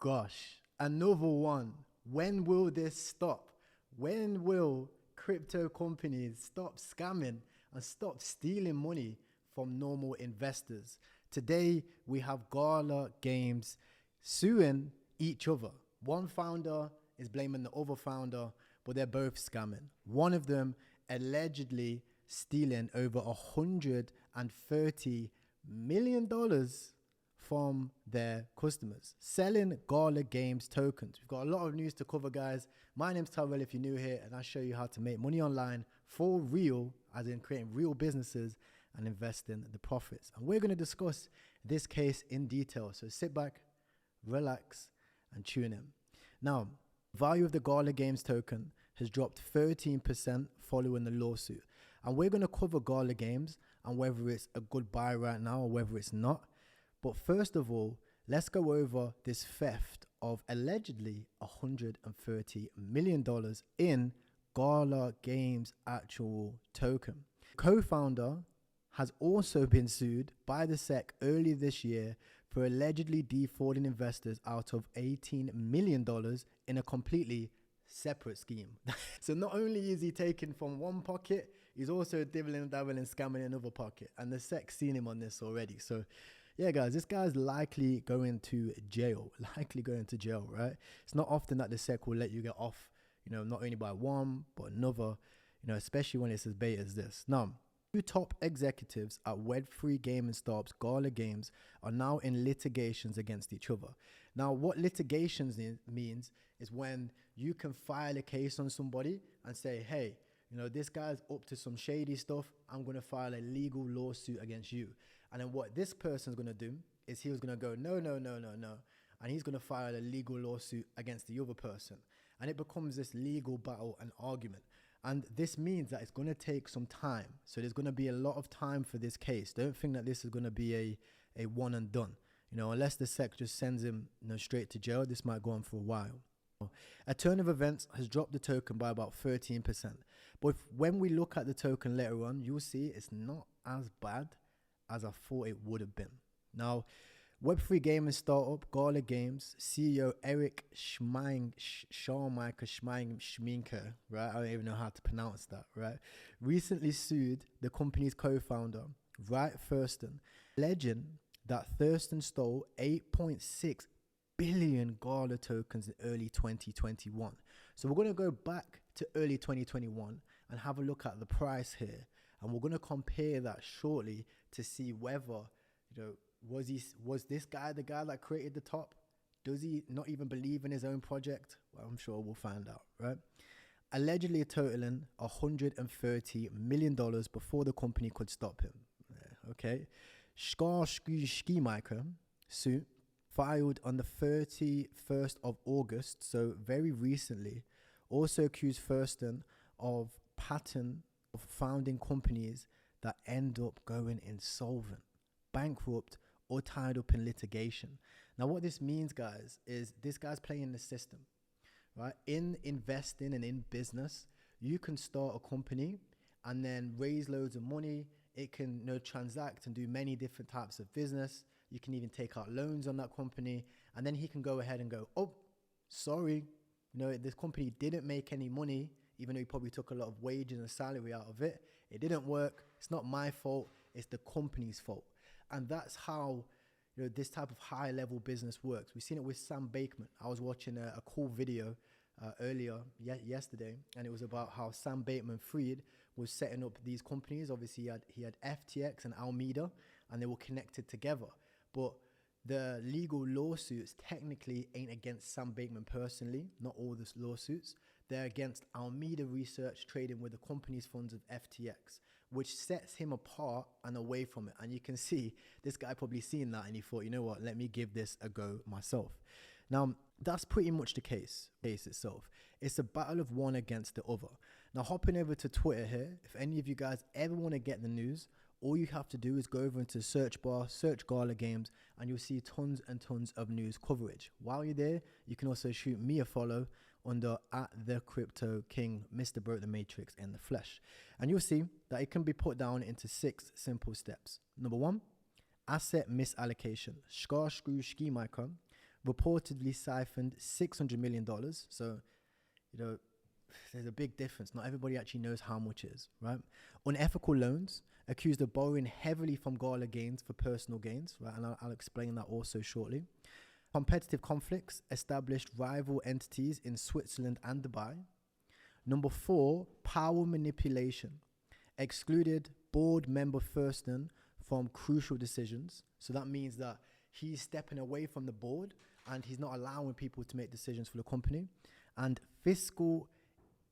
gosh, another one. When will this stop? When will crypto companies stop scamming and stop stealing money from normal investors? Today, we have Gala Games suing each other. One founder is blaming the other founder, but they're both scamming. One of them allegedly stealing over $130 million from their customers, selling Gala Games tokens. We've got a lot of news to cover, guys. My name's Tyrell if you're new here, and I show you how to make money online for real, as in creating real businesses and investing the profits. And we're going to discuss this case in detail. So sit back, relax, and tune in. Now, value of the Gala Games token has dropped 13% following the lawsuit. And we're going to cover Gala Games and whether it's a good buy right now or whether it's not. But first of all, let's go over this theft of allegedly $130 million in Gala Games' actual token. Co-founder has also been sued by the SEC earlier this year for allegedly defrauding investors out of $18 million in a completely separate scheme. So not only is he taking from one pocket, he's also dibbling, dabbling, scamming in another pocket. And the SEC's seen him on this already. So yeah, guys, this guy's likely going to jail, right? It's not often that the SEC will let you get off, not only by one, but another, especially when it's as bait as this. Now, two top executives at Web3 gaming startups Gala Games are now in litigations against each other. Now, what litigations means is when you can file a case on somebody and say, hey, this guy's up to some shady stuff. I'm going to file a legal lawsuit against you. And then what this person's going to do is he was going to go, no. And he's going to file a legal lawsuit against the other person. And it becomes this legal battle and argument. And this means that it's going to take some time. So there's going to be a lot of time for this case. Don't think that this is going to be a one and done. Unless the SEC just sends him straight to jail, this might go on for a while. A turn of events has dropped the token by about 13%. But when we look at the token later on, you'll see it's not as bad as I thought it would have been. Now, Web3 gaming startup Gala Games CEO Eric Schminker, right? I don't even know how to pronounce that, right? Recently sued the company's co-founder, Wright Thurston, alleging that Thurston stole 8.6 billion Gala tokens in early 2021. So we're going to go back to early 2021 and have a look at the price here. And we're going to compare that shortly to see whether, was this guy the guy that created the top? Does he not even believe in his own project? Well, I'm sure we'll find out, right? Allegedly totaling $130 million before the company could stop him. Yeah, okay. Schmiker suit filed on the 31st of August, so very recently, also accused Thurston of pattern of founding companies that end up going insolvent, bankrupt, or tied up in litigation. Now, what this means, guys, is this guy's playing the system, right? In investing and in business, you can start a company and then raise loads of money. It can transact and do many different types of business. You can even take out loans on that company. And then he can go ahead and go, oh, sorry, this company didn't make any money, even though he probably took a lot of wages and salary out of it. It didn't work. It's not my fault. It's the company's fault. And that's how this type of high-level business works. We've seen it with Sam Bankman. I was watching a cool video earlier yesterday, and it was about how Sam Bankman-Fried was setting up these companies. Obviously, he had FTX and Alameda, and they were connected together. But the legal lawsuits technically ain't against Sam Bankman personally, not all the lawsuits. They're against Alameda Research trading with the company's funds of FTX, which sets him apart and away from it. And you can see this guy probably seen that and he thought, you know what, let me give this a go myself. Now, that's pretty much the case itself. It's a battle of one against the other. Now, hopping over to Twitter here, if any of you guys ever want to get the news, all you have to do is go over into the search bar, search Gala Games, and you'll see tons and tons of news coverage. While you're there, you can also shoot me a follow under @Thekryptoking, Mr. Broke the Matrix in the flesh. And you'll see that it can be put down into 6 simple steps. Number 1, asset misallocation. Schmiker reportedly siphoned $600 million. So, there's a big difference. Not everybody actually knows how much is, right? Unethical loans, accused of borrowing heavily from Gala gains for personal gains, right? And I'll explain that also shortly. Competitive conflicts, established rival entities in Switzerland and Dubai. Number 4, power manipulation, excluded board member Thurston from crucial decisions. So that means that he's stepping away from the board and he's not allowing people to make decisions for the company. And fiscal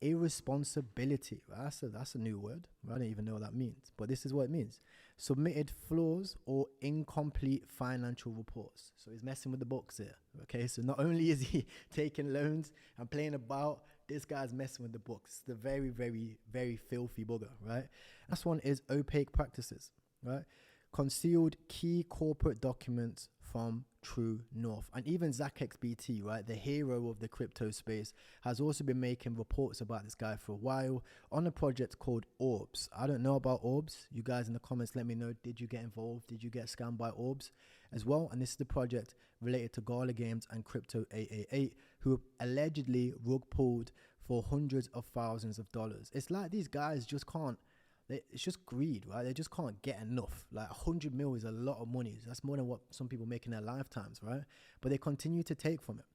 irresponsibility. That's a new word. I don't even know what that means, but this is what it means. Submitted flaws or incomplete financial reports. So he's messing with the books here. Okay, so not only is he taking loans and playing about, this guy's messing with the books. The very, very, very filthy bugger, right? Last one is opaque practices, right? Concealed key corporate documents from True North. And even ZachXBT, right, the hero of the crypto space, has also been making reports about this guy for a while on a project called Orbs. I don't know about Orbs. You guys in the comments, let me know. Did you get involved? Did you get scammed by Orbs as well? And this is the project related to Gala Games and Crypto 888, who allegedly rug pulled for hundreds of thousands of dollars. It's like these guys just can't. It's just greed, right? They just can't get enough. Like 100 mil is a lot of money. That's more than what some people make in their lifetimes, right? But they continue to take from it.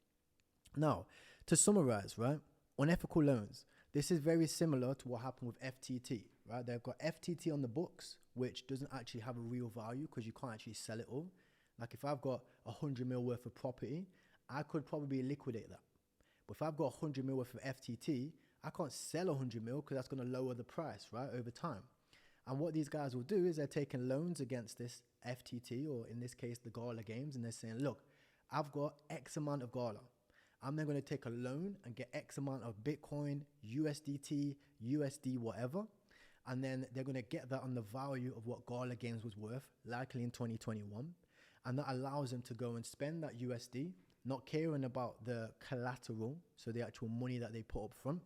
Now, to summarize, right? Unethical loans. This is very similar to what happened with FTT, right? They've got FTT on the books, which doesn't actually have a real value because you can't actually sell it all. Like if I've got 100 mil worth of property, I could probably liquidate that. But if I've got 100 mil worth of FTT, I can't sell 100 mil because that's going to lower the price, right, over time. And what these guys will do is they're taking loans against this FTT, or in this case, the Gala Games, and they're saying, look, I've got X amount of Gala. I'm then going to take a loan and get X amount of Bitcoin, USDT, USD, whatever. And then they're going to get that on the value of what Gala Games was worth, likely in 2021. And that allows them to go and spend that USD, not caring about the collateral, so the actual money that they put up front.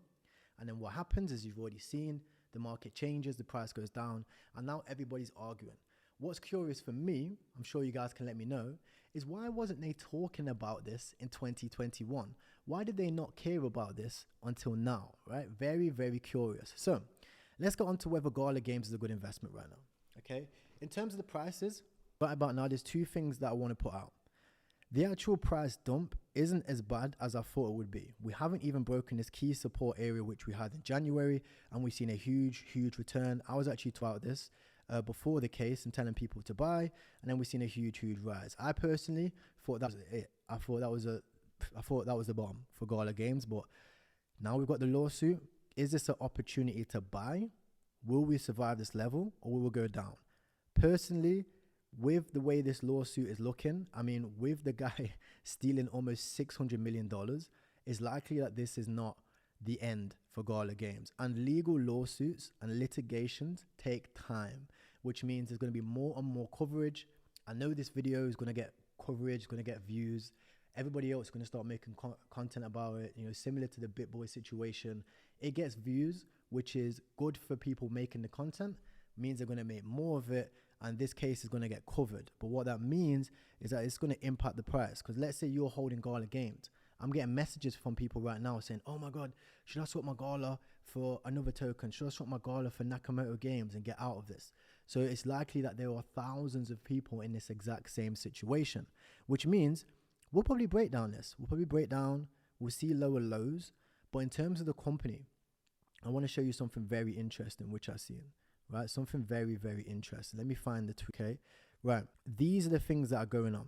And then what happens is, you've already seen, the market changes, the price goes down, and now everybody's arguing. What's curious for me, I'm sure you guys can let me know, is why wasn't they talking about this in 2021? Why did they not care about this until now, right? Very, very curious. So let's go on to whether Gala Games is a good investment right now, okay? In terms of the prices, right about now, there's 2 things that I want to put out. The actual price dump isn't as bad as I thought it would be. We haven't even broken this key support area, which we had in January, and we've seen a huge, huge return. I was actually talking about this before the case and telling people to buy, and then we've seen a huge, huge rise. I personally thought that was it. I thought that was the bomb for Gala Games, but now we've got the lawsuit. Is this an opportunity to buy? Will we survive this level, or will we go down? Personally, with the way this lawsuit is looking, I mean, with the guy stealing almost $600 million, it's likely that this is not the end for Gala Games. And legal lawsuits and litigations take time, which means there's going to be more and more coverage. I know this video is going to get coverage, going to get views. Everybody else is going to start making content about it, similar to the BitBoy situation. It gets views, which is good for people making the content, means they're going to make more of it, and this case is going to get covered. But what that means is that it's going to impact the price. Because let's say you're holding Gala Games. I'm getting messages from people right now saying, oh my God, should I swap my Gala for another token? Should I swap my Gala for Nakamoto Games and get out of this? So it's likely that there are thousands of people in this exact same situation, which means we'll probably break down this. We'll see lower lows. But in terms of the company, I want to show you something very interesting, which I've seen. Right, something very, very interesting. Let me find the 2K. Right, these are the things that are going on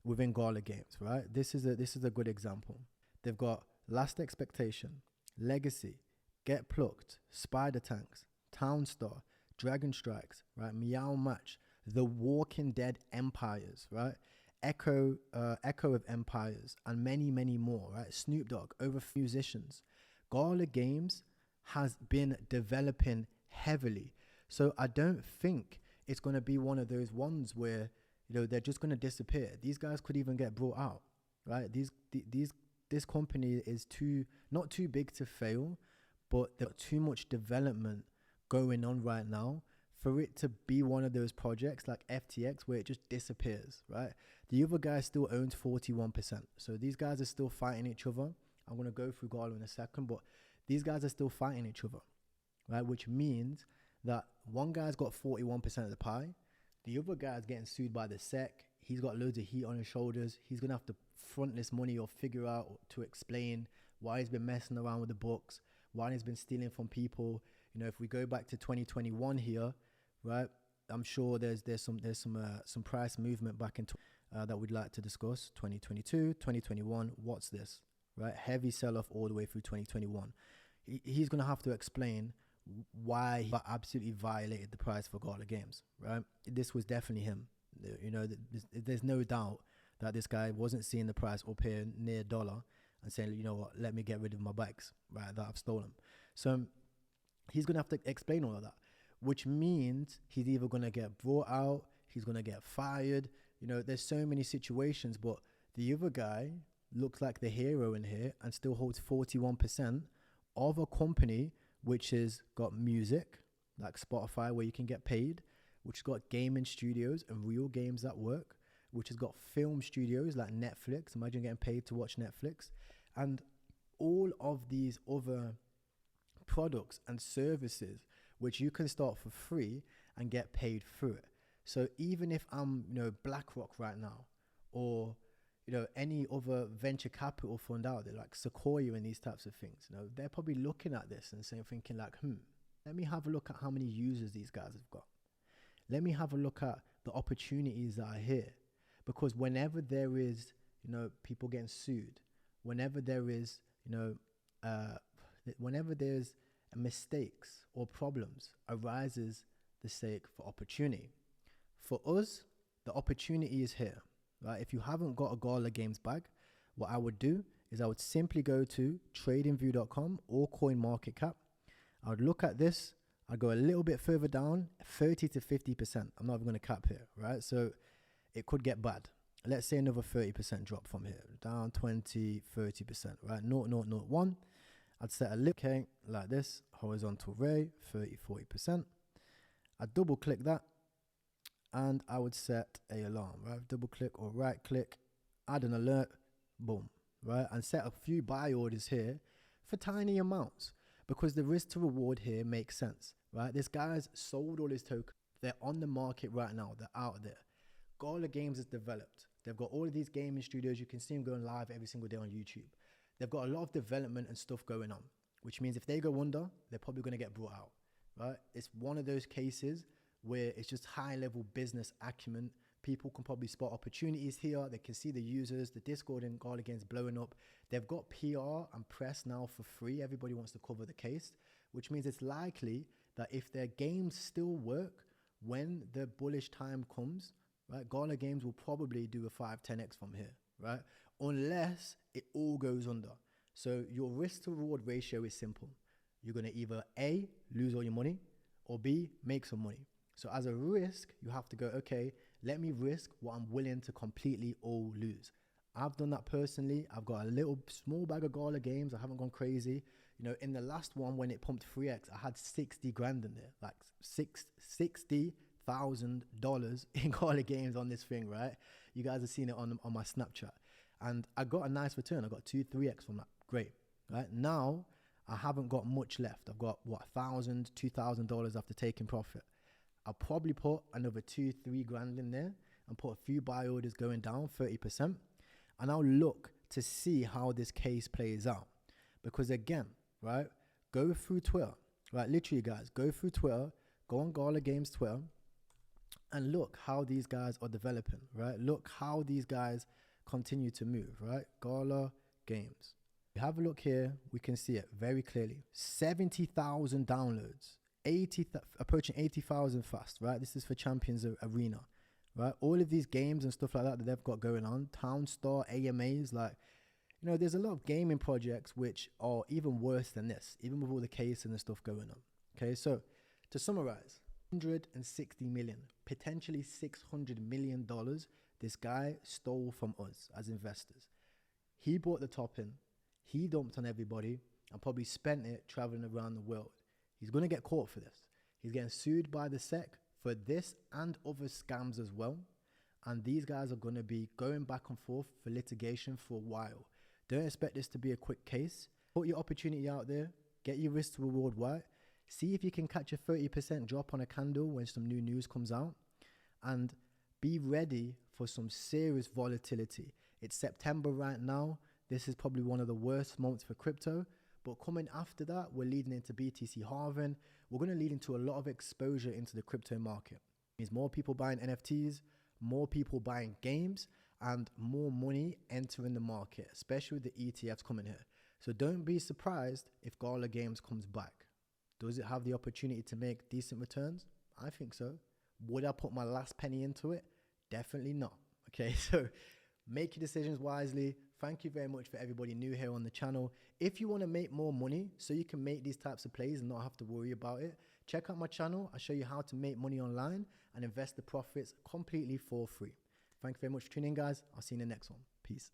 within Gala Games. Right, this is a good example. They've got Last Expectation, Legacy, Get Plucked, Spider Tanks, Town Star, Dragon Strikes, right, Meow Match, The Walking Dead Empires, right, Echo of Empires, and many, many more. Right, Snoop Dogg, over musicians. Gala Games has been developing heavily. So I don't think it's going to be one of those ones where, they're just going to disappear. These guys could even get brought out, right? This company is not too big to fail, but there's too much development going on right now for it to be one of those projects like FTX where it just disappears, right? The other guy still owns 41%. So these guys are still fighting each other. I'm going to go through Gala in a second, but these guys are still fighting each other, right? Which means that one guy's got 41% of the pie. The other guy's getting sued by the SEC. He's got loads of heat on his shoulders. He's going to have to front this money or figure out to explain why he's been messing around with the books, why he's been stealing from people. You know, if we go back to 2021 here, right, I'm sure there's some price movement back in that we'd like to discuss. 2022, 2021, what's this, right? Heavy sell-off all the way through 2021. He's going to have to explain why he absolutely violated the price for Gala Games, right? This was definitely him. You know, there's no doubt that this guy wasn't seeing the price up here near $1 and saying, you know what, let me get rid of my bags, right, that I've stolen. So he's going to have to explain all of that, which means he's either going to get brought out, he's going to get fired. You know, there's so many situations, but the other guy looks like the hero in here and still holds 41% of a company which has got music, like Spotify, where you can get paid, which has got gaming studios and real games that work, which has got film studios like Netflix. Imagine getting paid to watch Netflix. And all of these other products and services which you can start for free and get paid through it. So even if I'm, you know, BlackRock right now, or, you know, any other venture capital fund out there like Sequoia and these types of things, you know, they're probably looking at this and saying, thinking like, let me have a look at how many users these guys have got. Let me have a look at the opportunities that are here. Because whenever there is, you know, people getting sued, whenever there is, you know, whenever there's mistakes or problems, arises the sake for opportunity. For us, the opportunity is here, right? If you haven't got a Gala Games bag, what I would do is I would simply go to tradingview.com or CoinMarketCap. I would look at this. I'd go a little bit further down, 30 to 50%. I'm not even going to cap here, right? So it could get bad. Let's say another 30% drop from here, down 20, 30%, right? 0.001. I'd set a okay, like this, horizontal ray, 30, 40%. I'd double click that and I would set a alarm, right? Double click or right click, add an alert, boom, right? And set a few buy orders here for tiny amounts because the risk to reward here makes sense, right? This guy's sold all his tokens. They're on the market right now. They're out there. Gala Games is developed. They've got all of these gaming studios. You can see them going live every single day on YouTube. They've got a lot of development and stuff going on, which means if they go under, they're probably going to get brought out, right? It's one of those cases where it's just high-level business acumen. People can probably spot opportunities here. They can see the users, the Discord and Gala Games blowing up. They've got PR and press now for free. Everybody wants to cover the case, which means it's likely that if their games still work, when the bullish time comes, right, Gala Games will probably do a 5-10x from here, right? Unless it all goes under. So your risk to reward ratio is simple. You're going to either A, lose all your money, or B, make some money. So as a risk, you have to go, okay, let me risk what I'm willing to completely all lose. I've done that personally. I've got a little small bag of Gala Games. I haven't gone crazy. You know, in the last one, when it pumped 3x, I had 60 grand in there, like $60,000 in Gala Games on this thing, right? You guys have seen it on my Snapchat. And I got a nice return. I got 2-3x from that. Great, right? Now, I haven't got much left. I've got, what, $1,000, $2,000 after taking profit. I'll probably put another 2-3 grand in there and put a few buy orders going down 30%. And I'll look to see how this case plays out. Because again, right, go through Twitter, right? Literally, guys, go through Twitter, go on Gala Games Twitter, and look how these guys are developing, right? Look how these guys continue to move, right? Gala Games. Have a look here. We can see it very clearly. 70,000 downloads, approaching 80,000 fast, right? This is for Champions Arena, right? All of these games and stuff like that they've got going on, Town Star, AMAs, like, you know, there's a lot of gaming projects which are even worse than this, even with all the case and the stuff going on. Okay, so to summarize, 160 million, potentially $600 million this guy stole from us as investors. He bought the top in, he dumped on everybody and probably spent it traveling around the world. He's going to get caught for this. He's getting sued by the SEC for this and other scams as well. And these guys are going to be going back and forth for litigation for a while. Don't expect this to be a quick case. Put your opportunity out there. Get your risk to reward right. See if you can catch a 30% drop on a candle when some new news comes out. And be ready for some serious volatility. It's September right now. This is probably one of the worst months for crypto. But coming after that, we're leading into BTC halving. We're going to lead into a lot of exposure into the crypto market. It means more people buying NFTs, more people buying games, and more money entering the market, especially with the ETFs coming here. So don't be surprised if Gala Games comes back. Does it have the opportunity to make decent returns? I think so. Would I put my last penny into it? Definitely not. Okay, so make your decisions wisely. Thank you very much for everybody new here on the channel. If you want to make more money so you can make these types of plays and not have to worry about it, check out my channel. I'll show you how to make money online and invest the profits completely for free. Thank you very much for tuning in, guys. I'll see you in the next one. Peace.